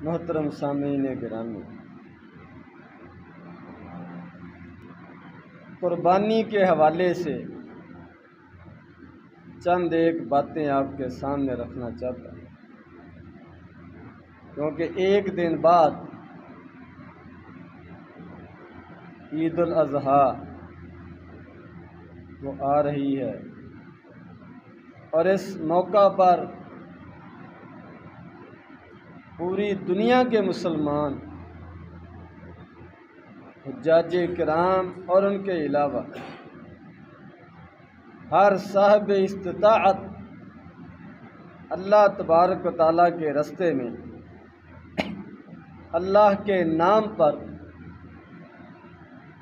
محترم سامعین گرامی، قربانی کے حوالے سے چند ایک باتیں آپ کے سامنے رکھنا چاہتا ہوں، کیونکہ ایک دن بعد عید الاضحیٰ وہ آ رہی ہے، اور اس موقع پر پوری دنیا کے مسلمان حجاج کرام اور ان کے علاوہ ہر صاحب استطاعت اللہ تبارک و تعالیٰ کے راستے میں اللہ کے نام پر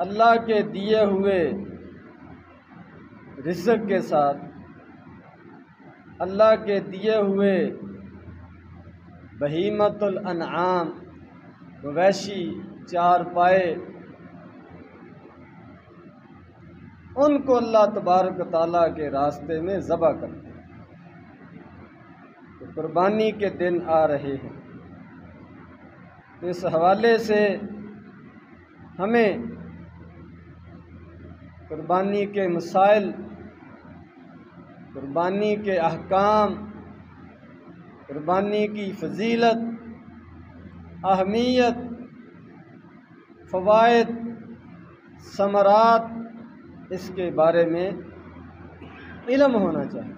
اللہ کے دیے ہوئے رزق کے ساتھ اللہ کے دیے ہوئے بہیمۃ الانعام مویشی چار پائے ان کو اللہ تبارک و تعالیٰ کے راستے میں ذبح کرتے ہیں۔ تو قربانی کے دن آ رہے ہیں، اس حوالے سے ہمیں قربانی کے مسائل، قربانی کے احکام، قربانی کی فضیلت، اہمیت، فوائد، ثمرات، اس کے بارے میں علم ہونا چاہیے۔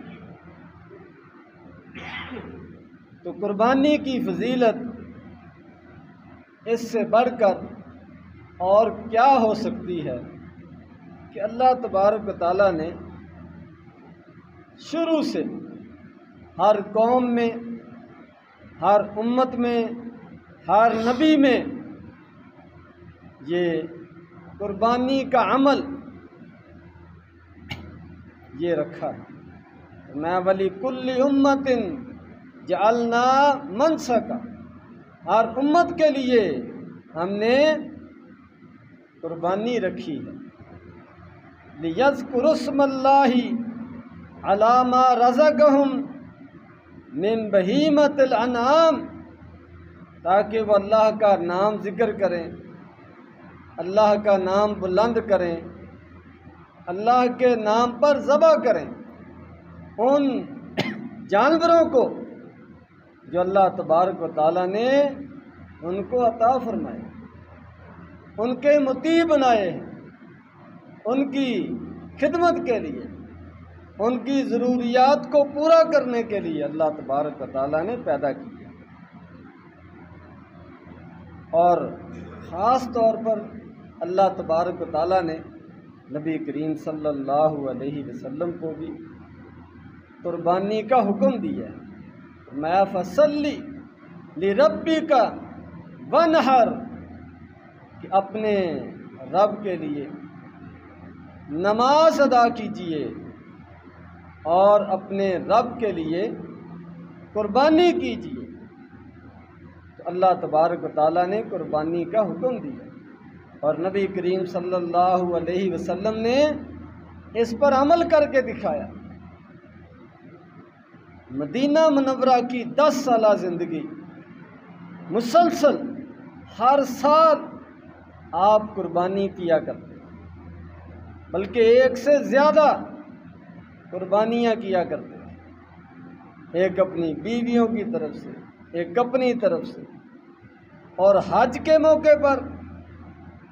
تو قربانی کی فضیلت اس سے بڑھ کر اور کیا ہو سکتی ہے کہ اللہ تبارک و تعالیٰ نے شروع سے ہر قوم میں، ہر امت میں، ہر نبی میں یہ قربانی کا عمل یہ رکھا ہے۔ میں ولی کل امت جعلنا منسکا، ہر امت کے لیے ہم نے قربانی رکھی ہے۔ لِيَذْكُرُوا اسْمَ اللَّهِ عَلَىٰ مَا رَزَقَهُمْ مِن بَهِیمَةِ الْأَنْعَامِ، تاکہ وہ اللہ کا نام ذکر کریں، اللہ کا نام بلند کریں، اللہ کے نام پر ذبح کریں ان جانوروں کو جو اللہ تبارک و تعالیٰ نے ان کو عطا فرمائے، ان کے مطیع بنائے ہیں، ان کی خدمت کے لیے، ان کی ضروریات کو پورا کرنے کے لیے اللہ تبارک و تعالیٰ نے پیدا کیا۔ اور خاص طور پر اللہ تبارک و تعالیٰ نے نبی کریم صلی اللہ علیہ وسلم کو بھی قربانی کا حکم دیا ہے۔ فرمایا فَصَلِّ لِرَبِّكَ وَانْحَرْ، کہ اپنے رب کے لیے نماز ادا کیجیے اور اپنے رب کے لیے قربانی کیجیے۔ تو اللہ تبارک و تعالیٰ نے قربانی کا حکم دیا، اور نبی کریم صلی اللہ علیہ وسلم نے اس پر عمل کر کے دکھایا۔ مدینہ منورہ کی 10 سالہ زندگی مسلسل ہر سال آپ قربانی کیا کرتے، بلکہ ایک سے زیادہ قربانیاں کیا کرتے، ایک اپنی بیویوں کی طرف سے، ایک اپنی طرف سے، اور حج کے موقع پر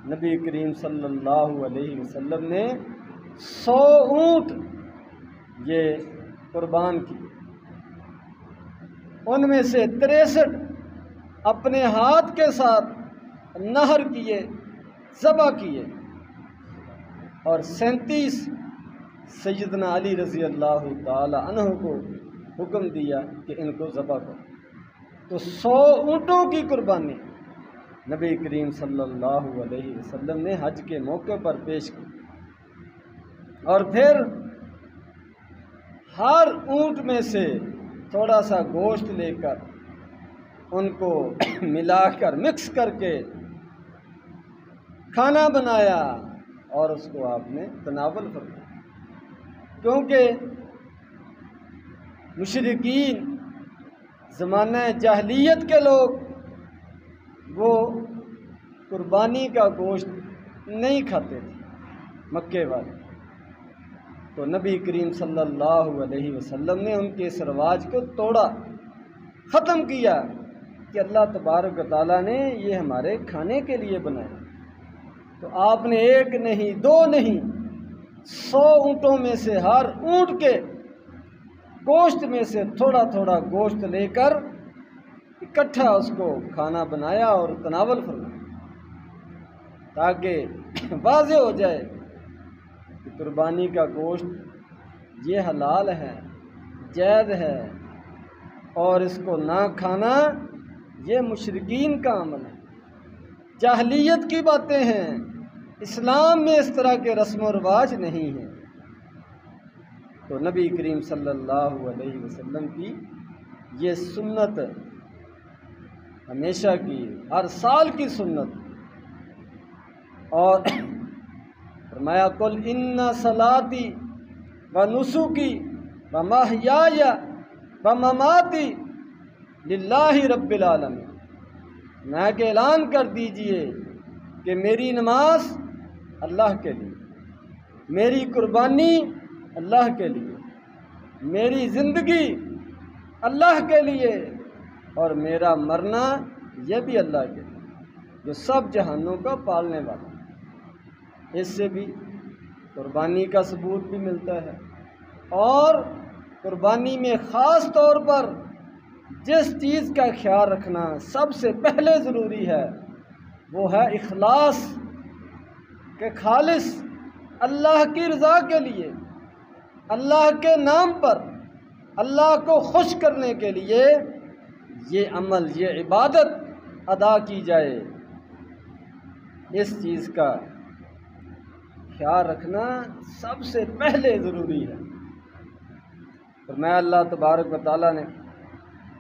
نبی کریم صلی اللہ علیہ وسلم نے 100 اونٹ یہ قربان کیے، ان میں سے 63 اپنے ہاتھ کے ساتھ نہر کیے، ذبح کیے، اور 37 سیدنا علی رضی اللہ تعالی عنہ کو حکم دیا کہ ان کو ذبح کرو۔ تو 100 اونٹوں کی قربانی نبی کریم صلی اللہ علیہ وسلم نے حج کے موقع پر پیش کی، اور پھر ہر اونٹ میں سے تھوڑا سا گوشت لے کر ان کو ملا کر مکس کر کے کھانا بنایا اور اس کو آپ نے تناول فرمایا، کیونکہ مشرکین زمانہ جاہلیت کے لوگ وہ قربانی کا گوشت نہیں کھاتے تھے مکے والے، تو نبی کریم صلی اللہ علیہ وسلم نے ان کے اس رواج کو توڑا، ختم کیا کہ اللہ تبارک و تعالیٰ نے یہ ہمارے کھانے کے لیے بنایا۔ تو آپ نے ایک نہیں، دو نہیں، 100 اونٹوں میں سے ہر اونٹ کے گوشت میں سے تھوڑا تھوڑا گوشت لے کر اکٹھا اس کو کھانا بنایا اور تناول فرمایا، تاکہ واضح ہو جائے کہ قربانی کا گوشت یہ حلال ہے، جائز ہے، اور اس کو نہ کھانا یہ مشرکین کا عمل ہے، جاہلیت کی باتیں ہیں، اسلام میں اس طرح کے رسم و رواج نہیں ہیں۔ تو نبی کریم صلی اللہ علیہ وسلم کی یہ سنت ہمیشہ کی، ہر سال کی سنت، اور فرمایا قل ان صلاتی و نسکی و محیای و مماتی للہ رب العالمین، میں کہ اعلان کر دیجئے کہ میری نماز اللہ کے لیے، میری قربانی اللہ کے لیے، میری زندگی اللہ کے لیے، اور میرا مرنا یہ بھی اللہ کے لیے، جو سب جہانوں کا پالنے والا۔ اس سے بھی قربانی کا ثبوت بھی ملتا ہے، اور قربانی میں خاص طور پر جس چیز کا خیال رکھنا سب سے پہلے ضروری ہے وہ ہے اخلاص، کہ خالص اللہ کی رضا کے لیے، اللہ کے نام پر، اللہ کو خوش کرنے کے لیے یہ عمل، یہ عبادت ادا کی جائے۔ اس چیز کا خیال رکھنا سب سے پہلے ضروری ہے۔ فرمایا اللہ تبارک و تعالیٰ نے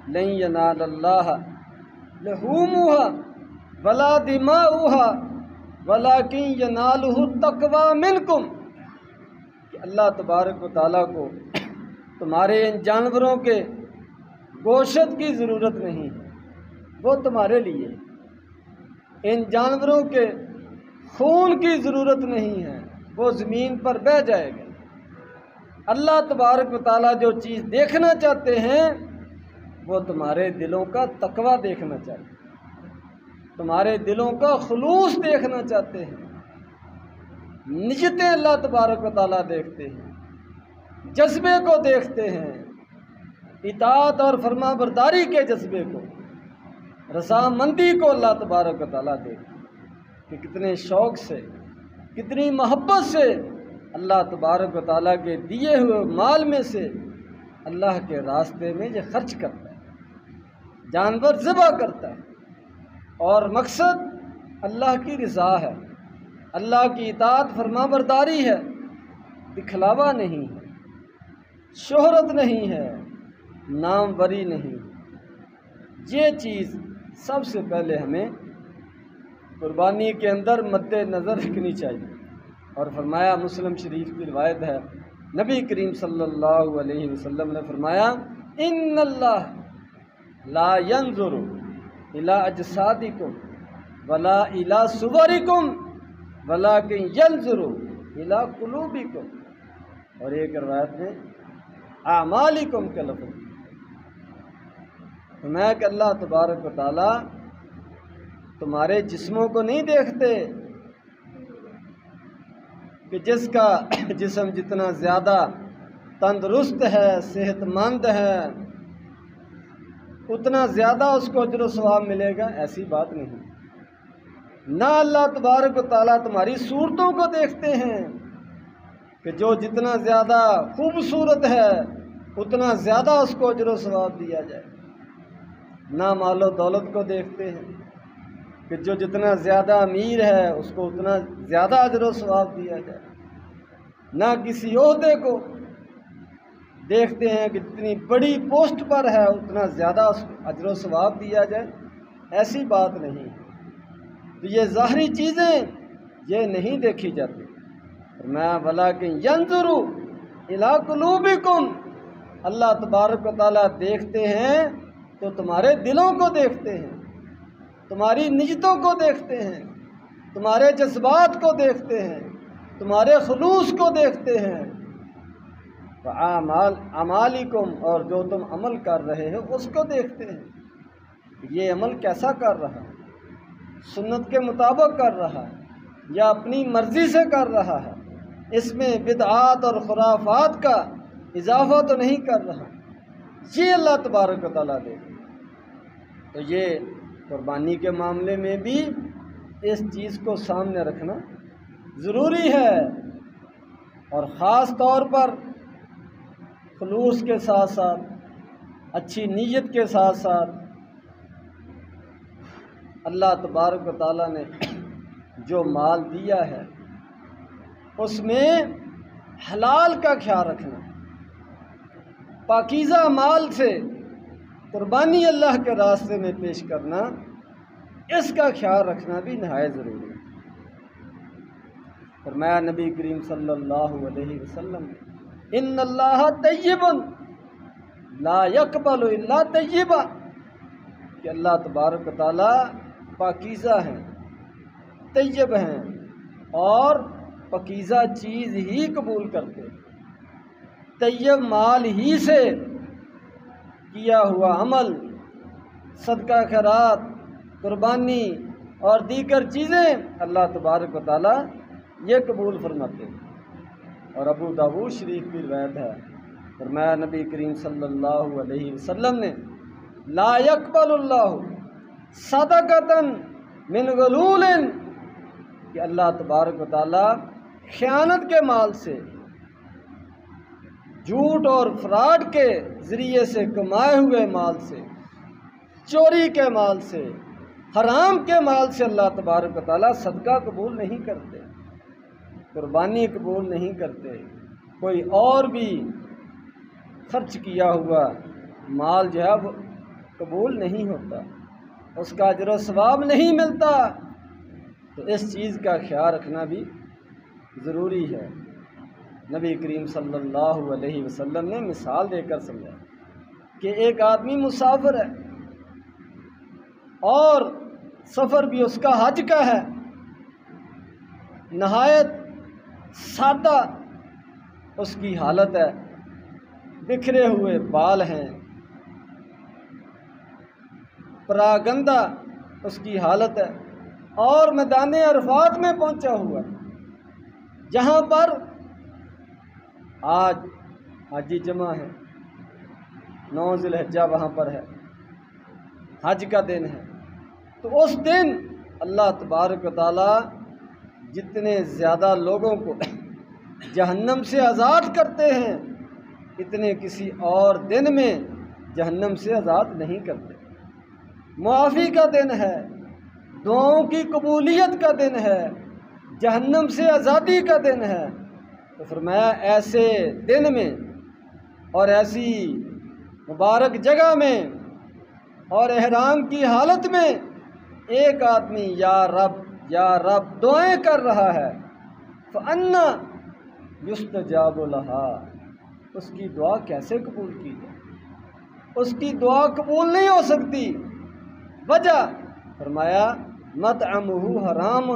لن ینال اللہ لحومها ولا دماؤها ولکن ینالہ التقوی منکم، کہ اللہ تبارک و تعالیٰ کو تمہارے ان جانوروں کے گوشت کی ضرورت نہیں ہے، وہ تمہارے لیے، ان جانوروں کے خون کی ضرورت نہیں ہے، وہ زمین پر بہہ جائے گا۔ اللہ تبارک و تعالیٰ جو چیز دیکھنا چاہتے ہیں وہ تمہارے دلوں کا تقوی دیکھنا چاہتے ہیں، تمہارے دلوں کا خلوص دیکھنا چاہتے ہیں، نیتیں اللہ تبارک و تعالیٰ دیکھتے ہیں، جذبے کو دیکھتے ہیں، اطاعت اور فرما برداری کے جذبے کو، رضامندی کو اللہ تبارک و تعالیٰ دیکھتے ہیں کہ کتنے شوق سے، کتنی محبت سے اللہ تبارک و تعالیٰ کے دیے ہوئے مال میں سے اللہ کے راستے میں یہ خرچ کرتا ہے، جانور ذبح کرتا ہے، اور مقصد اللہ کی رضا ہے، اللہ کی اطاعت فرما برداری ہے، دکھلاوا نہیں ہے، شہرت نہیں ہے، ناموری نہیں۔ یہ چیز سب سے پہلے ہمیں قربانی کے اندر مد نظر رکھنی چاہیے۔ اور فرمایا، مسلم شریف کی روایت ہے، نبی کریم صلی اللہ علیہ وسلم نے فرمایا ان اللہ لا ينظر الى اجسادکم ولا الى صورکم ولکن ينظر الى قلوبکم، اور ایک روایت میں اعمالکم کے لفظ، فرمایا کہ اللہ تبارک و تعالیٰ تمہارے جسموں کو نہیں دیکھتے، کہ جس کا جسم جتنا زیادہ تندرست ہے، صحت مند ہے، اتنا زیادہ اس کو اجر و ثواب ملے گا، ایسی بات نہیں۔ نہ اللہ تبارک و تعالیٰ تمہاری صورتوں کو دیکھتے ہیں کہ جو جتنا زیادہ خوبصورت ہے اتنا زیادہ اس کو اجر و ثواب دیا جائے، نہ مال و دولت کو دیکھتے ہیں کہ جو جتنا زیادہ امیر ہے اس کو اتنا زیادہ اجر و ثواب دیا جائے، نہ کسی عہدے کو دیکھتے ہیں کہ جتنی بڑی پوسٹ پر ہے اتنا زیادہ اجر و ثواب دیا جائے، ایسی بات نہیں۔ تو یہ ظاہری چیزیں یہ نہیں دیکھی جاتی، فرمایا ولیکن ینظر الی قلوبکم، اللہ تبارک و تعالیٰ دیکھتے ہیں تو تمہارے دلوں کو دیکھتے ہیں، تمہاری نیتوں کو دیکھتے ہیں، تمہارے جذبات کو دیکھتے ہیں، تمہارے خلوص کو دیکھتے ہیں۔ اعمالکم، اور جو تم عمل کر رہے ہو اس کو دیکھتے ہیں، یہ عمل کیسا کر رہا ہے، سنت کے مطابق کر رہا ہے یا اپنی مرضی سے کر رہا ہے، اس میں بدعات اور خرافات کا اضافہ تو نہیں کر رہا، یہ اللہ تبارک و تعالیٰ دیکھے۔ تو یہ قربانی کے معاملے میں بھی اس چیز کو سامنے رکھنا ضروری ہے، اور خاص طور پر خلوص کے ساتھ ساتھ، اچھی نیت کے ساتھ ساتھ اللہ تبارک و تعالیٰ نے جو مال دیا ہے اس میں حلال کا خیال رکھنا، پاکیزہ مال سے قربانی اللہ کے راستے میں پیش کرنا، اس کا خیال رکھنا بھی نہایت ضروری ہے۔ فرمایا نبی کریم صلی اللہ علیہ وسلم، ان اللہ طیب لا یقبل الا طیبا، کہ اللہ تبارک و تعالیٰ پاکیزہ ہیں، طیب ہیں، اور پاکیزہ چیز ہی قبول کرتے، طیب مال ہی سے کیا ہوا عمل، صدقہ خیرات، قربانی اور دیگر چیزیں اللہ تبارک و تعالیٰ یہ قبول فرماتے ہیں۔ اور ابو داؤد شریف کی روایت ہے، فرمایا نبی کریم صلی اللہ علیہ وسلم نے، لا یقبل اللہ صدقۃ من غلول، کہ اللہ تبارک و تعالیٰ خیانت کے مال سے، جھوٹ اور فراڈ کے ذریعے سے کمائے ہوئے مال سے، چوری کے مال سے، حرام کے مال سے اللہ تبارک و تعالیٰ صدقہ قبول نہیں کرتے، قربانی قبول نہیں کرتے، کوئی اور بھی خرچ کیا ہوا مال جو ہے وہ قبول نہیں ہوتا، اس کا اجر و ثواب نہیں ملتا۔ تو اس چیز کا خیال رکھنا بھی ضروری ہے۔ نبی کریم صلی اللہ علیہ وسلم نے مثال دے کر سمجھا کہ ایک آدمی مسافر ہے اور سفر بھی اس کا حج کا ہے، نہایت سادہ اس کی حالت ہے، بکھرے ہوئے بال ہیں، پراگندہ اس کی حالت ہے، اور میدان عرفات میں پہنچا ہوا جہاں پر آج حاجی جمعہ ہے، 9 ذی الحجہ وہاں پر ہے، حج کا دن ہے۔ تو اس دن اللہ تبارک و تعالیٰ جتنے زیادہ لوگوں کو جہنم سے آزاد کرتے ہیں، اتنے کسی اور دن میں جہنم سے آزاد نہیں کرتے۔ معافی کا دن ہے، دعاؤں کی قبولیت کا دن ہے، جہنم سے آزادی کا دن ہے۔ تو فرمایا ایسے دن میں اور ایسی مبارک جگہ میں اور احرام کی حالت میں ایک آدمی یا رب یا رب دعائیں کر رہا ہے، فَأَنَّا يُسْتَجَابُ لَهَا، اس کی دعا کیسے قبول کی جائے؟ اس کی دعا قبول نہیں ہو سکتی۔ وجہ فرمایا مطعمہ حرام،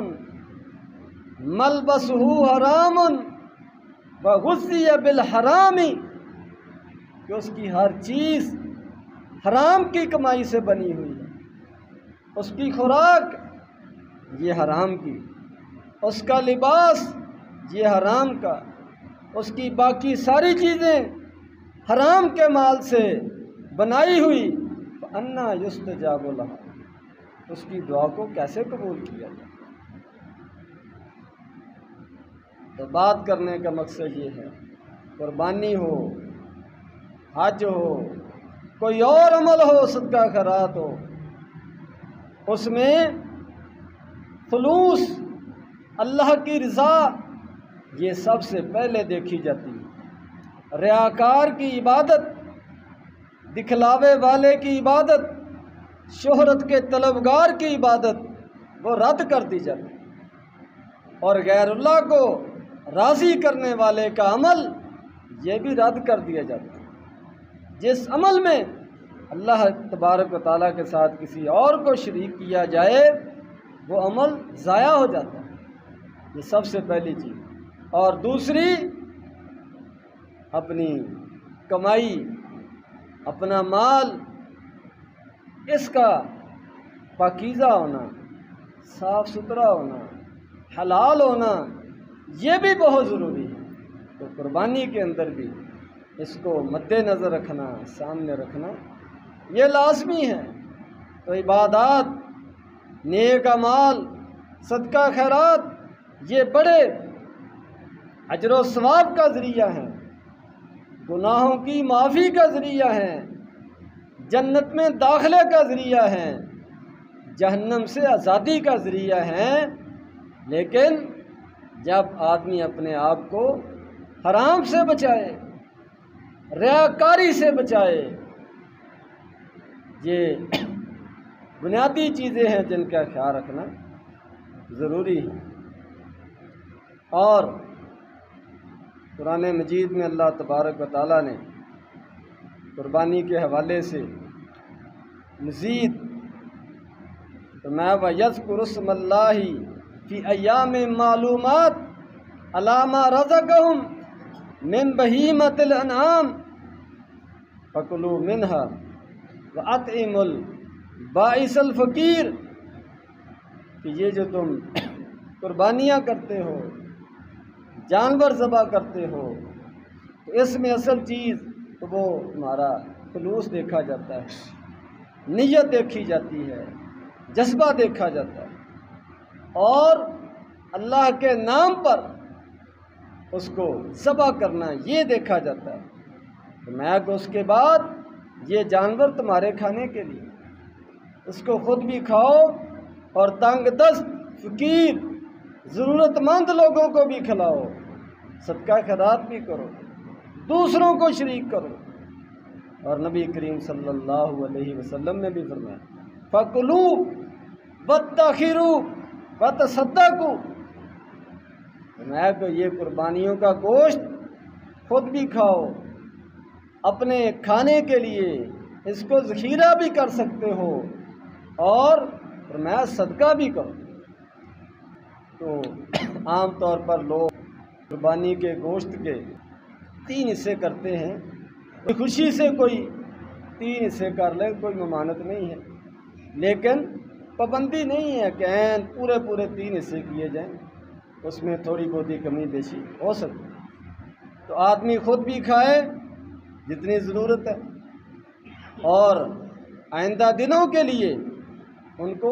ملبسہ حرام، وغذی بالحرام، کہ اس کی ہر چیز حرام کی کمائی سے بنی ہوئی ہے، اس کی خوراک یہ حرام کی، اس کا لباس یہ حرام کا، اس کی باقی ساری چیزیں حرام کے مال سے بنائی ہوئی، فَأَنَّا يُسْتَجَابُ لَهَا، اس کی دعا کو کیسے قبول کیا جائے؟ تو بات کرنے کا مقصد یہ ہے، قربانی ہو، حج ہو، کوئی اور عمل ہو، صدقہ خیرات ہو، اس میں خلوص، اللہ کی رضا یہ سب سے پہلے دیکھی جاتی ہے۔ ریاکار کی عبادت، دکھلاوے والے کی عبادت، شہرت کے طلبگار کی عبادت وہ رد کر دی جاتی ہے، اور غیر اللہ کو راضی کرنے والے کا عمل یہ بھی رد کر دیا جاتا ہے۔ جس عمل میں اللہ تبارک و تعالیٰ کے ساتھ کسی اور کو شریک کیا جائے وہ عمل ضائع ہو جاتا ہے، یہ سب سے پہلی چیز۔ اور دوسری، اپنی کمائی، اپنا مال، اس کا پاکیزہ ہونا، صاف ستھرا ہونا، حلال ہونا، یہ بھی بہت ضروری ہے۔ تو قربانی کے اندر بھی اس کو مد نظر رکھنا، سامنے رکھنا، یہ لازمی ہے۔ تو عبادات، نیک اعمال، صدقہ خیرات، یہ بڑے اجر و ثواب کا ذریعہ ہیں، گناہوں کی معافی کا ذریعہ ہیں، جنت میں داخلے کا ذریعہ ہیں، جہنم سے آزادی کا ذریعہ ہیں۔ لیکن جب آدمی اپنے آپ کو حرام سے بچائے، ریاکاری سے بچائے، یہ بنیادی چیزیں ہیں جن کا خیال رکھنا ضروری ہے۔ اور قرآن مجید میں اللہ تبارک و تعالیٰ نے قربانی کے حوالے سے مزید فرمایا وَيَذْكُرُ اسْمَ اللَّهِ فِي أَيَّامٍ مَّعْلُومَاتٍ عَلَىٰ مَا رَزَقَهُم مِّن بَهِیمَةِ الْأَنْعَامِ فَكُلُوا مِنْهَا وَأَطْعِمُوا الْبَائِسَ الْفَقِيرَ، کہ یہ جو تم قربانیاں کرتے ہو، جانور ذبح کرتے ہو، تو اس میں اصل چیز تو وہ تمہارا خلوص دیکھا جاتا ہے، نیت دیکھی جاتی ہے، جذبہ دیکھا جاتا ہے، اور اللہ کے نام پر اس کو ذبح کرنا یہ دیکھا جاتا ہے۔ تو میں کہ اس کے بعد یہ جانور تمہارے کھانے کے لیے، اس کو خود بھی کھاؤ اور تنگ دست، فقیر، ضرورت مند لوگوں کو بھی کھلاؤ، صدقہ خیرات بھی کرو، دوسروں کو شریک کرو۔ اور نبی کریم صلی اللہ علیہ وسلم نے بھی فرمایا فَكُلُوا وَاتَّخِرُوا وَتَصَدَّقُوا، فرمایا کہ یہ قربانیوں کا گوشت خود بھی کھاؤ، اپنے کھانے کے لیے اس کو ذخیرہ بھی کر سکتے ہو، اور فرمایا صدقہ بھی کرو۔ تو عام طور پر لوگ قربانی کے گوشت کے 3 حصے کرتے ہیں، خوشی سے کوئی 3 حصے کر لے، کوئی ممانعت نہیں ہے، لیکن پابندی نہیں ہے کہ عین پورے 3 حصے کیے جائیں، اس میں تھوڑی بہت کمی بیشی ہو سکتی ہے۔ تو آدمی خود بھی کھائے جتنی ضرورت ہے، اور آئندہ دنوں کے لیے ان کو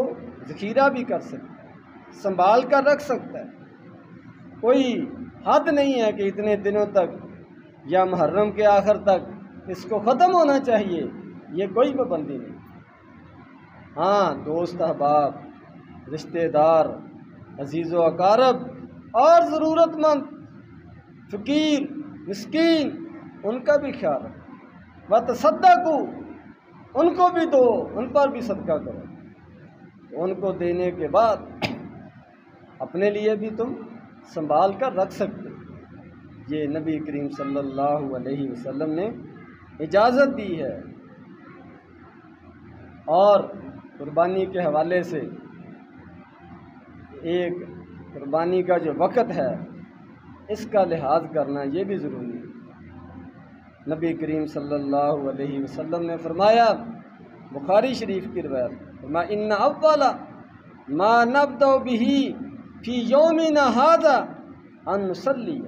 ذخیرہ بھی کر سکتا ہے، سنبھال کر رکھ سکتا ہے۔ کوئی حد نہیں ہے کہ اتنے دنوں تک یا محرم کے آخر تک اس کو ختم ہونا چاہیے، یہ کوئی پابندی نہیں۔ ہاں، دوست احباب، رشتہ دار، عزیز و اقارب اور ضرورت مند، فقیر، مسکین، ان کا بھی خیال رکھو، وَتَصَدَّقُوا، ان کو بھی دو، ان پر بھی صدقہ کرو۔ ان کو دینے کے بعد اپنے لیے بھی تم سنبھال کر رکھ سکتے، یہ نبی کریم صلی اللہ علیہ وسلم نے اجازت دی ہے۔ اور قربانی کے حوالے سے ایک قربانی کا جو وقت ہے اس کا لحاظ کرنا یہ بھی ضروری ہے۔ نبی کریم صلی اللہ علیہ وسلم نے فرمایا، بخاری شریف کی روایت، فرمایا ان اول ما نبدأ به فی یومنا ھذا ان نصلی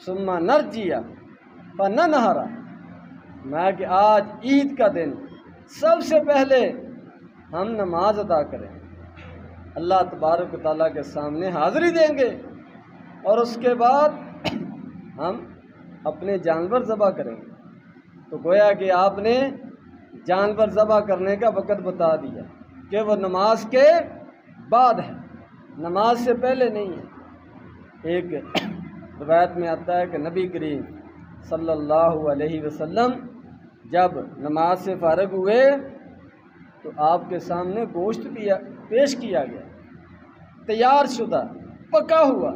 ثم نرجی فننہر، میں کہ آج عید کا دن سب سے پہلے ہم نماز ادا کریں، اللہ تبارک و تعالیٰ کے سامنے حاضری دیں گے، اور اس کے بعد ہم اپنے جانور ذبح کریں گے۔ تو گویا کہ آپ نے جانور ذبح کرنے کا وقت بتا دیا کہ وہ نماز کے بعد ہے، نماز سے پہلے نہیں ہے۔ ایک روایت میں آتا ہے کہ نبی کریم صلی اللہ علیہ وسلم جب نماز سے فارغ ہوئے تو آپ کے سامنے گوشت پیش کیا گیا، تیار شدہ، پکا ہوا۔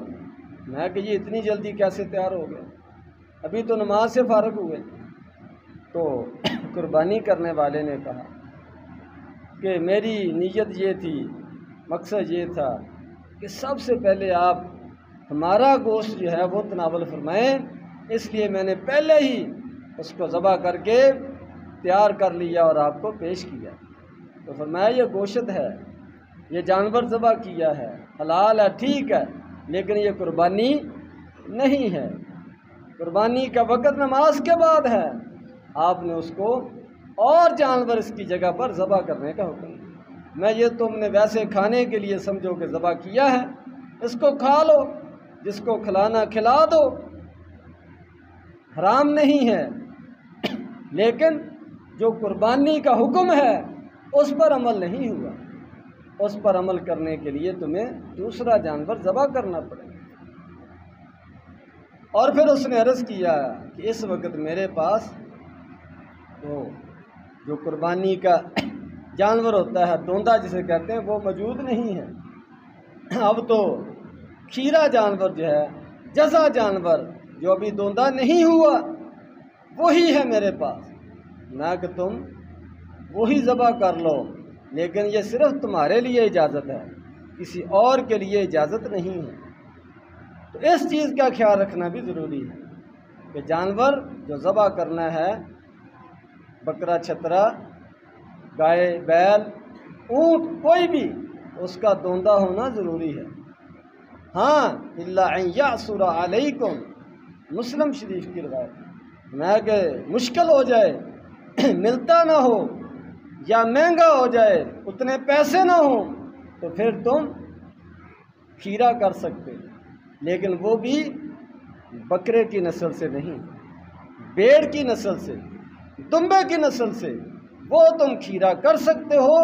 میں کہ یہ اتنی جلدی کیسے تیار ہو گیا، ابھی تو نماز سے فارغ ہوئے۔ تو قربانی کرنے والے نے کہا کہ میری نیت یہ تھی، مقصد یہ تھا کہ سب سے پہلے آپ ہمارا گوشت جو ہے وہ تناول فرمائیں، اس لیے میں نے پہلے ہی اس کو ذبح کر کے تیار کر لیا اور آپ کو پیش کیا۔ تو فرمایا یہ گوشت ہے، یہ جانور ذبح کیا ہے، حلال ہے، ٹھیک ہے، لیکن یہ قربانی نہیں ہے۔ قربانی کا وقت نماز کے بعد ہے، آپ نے اس کو اور جانور اس کی جگہ پر ذبح کرنے کا حکم دیا۔ میں یہ تم نے ویسے کھانے کے لیے سمجھو کہ ذبح کیا ہے، اس کو کھا لو، جس کو کھلانا کھلا دو، حرام نہیں ہے، لیکن جو قربانی کا حکم ہے اس پر عمل نہیں ہوا۔ اس پر عمل کرنے کے لیے تمہیں دوسرا جانور ذبح کرنا پڑے گا۔ اور پھر اس نے عرض کیا کہ اس وقت میرے پاس تو جو قربانی کا جانور ہوتا ہے، دوندا جسے کہتے ہیں، وہ موجود نہیں ہے۔ اب تو کھیرا جانور جو ہے، جزا جانور جو ابھی دوندا نہیں ہوا، وہی ہے میرے پاس، نہ کہ تم وہی ذبح کر لو، لیکن یہ صرف تمہارے لیے اجازت ہے، کسی اور کے لیے اجازت نہیں ہے۔ تو اس چیز کا خیال رکھنا بھی ضروری ہے کہ جانور جو ذبح کرنا ہے، بکرا، چھترا، گائے، بیل، اونٹ، کوئی بھی، اس کا دوندا ہونا ضروری ہے۔ ہاں الا ان یعثر علیکم، مسلم شریف کی روایت میں کہ مشکل ہو جائے، ملتا نہ ہو یا مہنگا ہو جائے، اتنے پیسے نہ ہوں، تو پھر تم کھیرا کر سکتے، لیکن وہ بھی بکرے کی نسل سے نہیں، بھیڑ کی نسل سے، دمبے کی نسل سے، وہ تم کھیرا کر سکتے ہو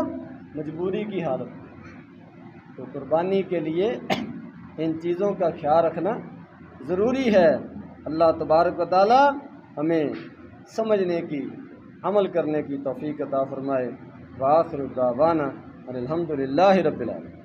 مجبوری کی حالت میں۔ تو قربانی کے لیے ان چیزوں کا خیال رکھنا ضروری ہے۔ اللہ تبارک و تعالی ہمیں سمجھنے کی، عمل کرنے کی توفیق عطا فرمائے۔ وآخر دعوانا الحمدللہ رب العالمین۔